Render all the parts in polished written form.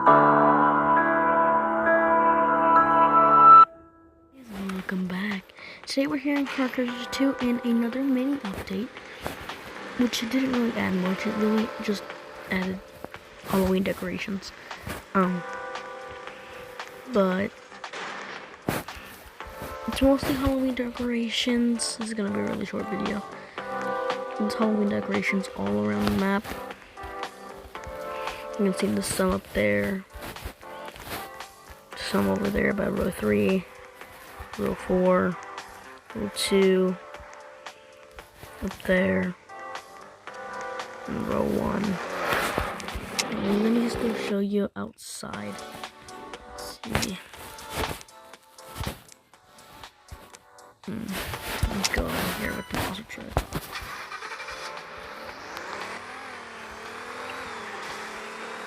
Welcome back. Today we're here in Characters 2 and another mini update, which it didn't really add much. It really just added Halloween decorations. But it's mostly Halloween decorations. This is gonna be a really short video. It's Halloween decorations all around the map. You can see the sun up there, some over there by row 3. Row 4, row 2, up there, and row 1. And let me just go show you outside. Let's see. Let's go over here with the monster truck.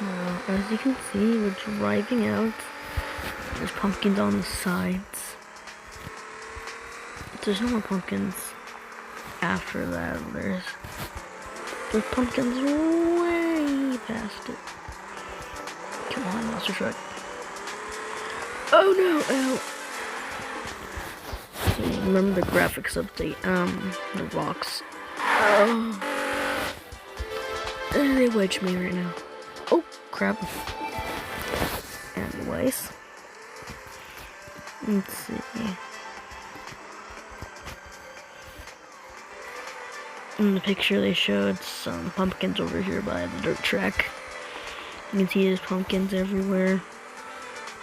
Now, as you can see, we're driving out. There's pumpkins on the sides. There's no more pumpkins after that. There's pumpkins way past it. Come on, monster truck. Oh no! Ow! Remember the graphics update? The rocks. Oh. They wedged me right now. Oh, crap. Anyways. Let's see. In the picture they showed some pumpkins over here by the dirt track. You can see there's pumpkins everywhere.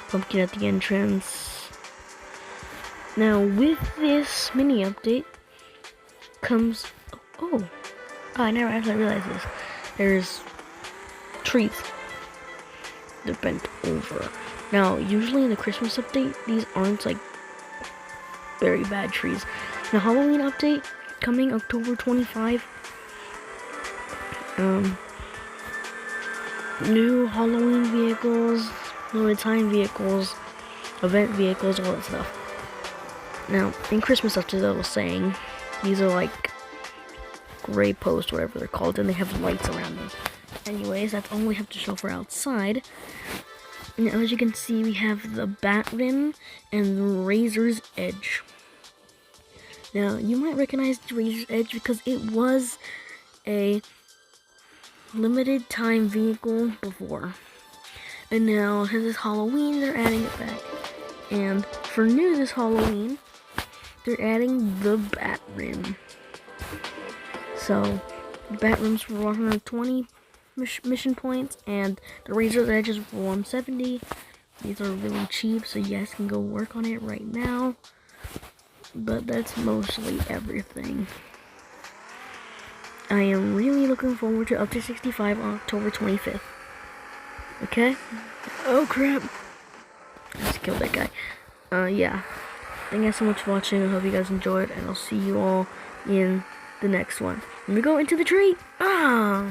Pumpkin at the entrance. Now with this mini update comes I never actually realized this. There's trees. They're bent over. Now usually in the Christmas update these aren't like very bad trees. In the Halloween update coming October 25, new Halloween vehicles, limited time vehicles, event vehicles, all that stuff. Now, in Christmas update I was saying, these are like gray posts, whatever they're called, and they have lights around them. Anyways, that's all we have to show for outside. And as you can see, we have the Bat Rim and the Razor's Edge. Now, you might recognize the Razor's Edge because it was a limited time vehicle before. And now, since it's Halloween, they're adding it back. And for new this Halloween, they're adding the Bat Rim. So, the Bat Rim's for 120 mission points, and the Razor's Edge is for 170. These are really cheap, so you guys can go work on it right now. But that's mostly everything. I am really looking forward to Update 65 on October 25th. Okay? Oh crap! I just killed that guy. Yeah. Thank you guys so much for watching. I hope you guys enjoyed, and I'll see you all in the next one. Let me go into the tree! Ah!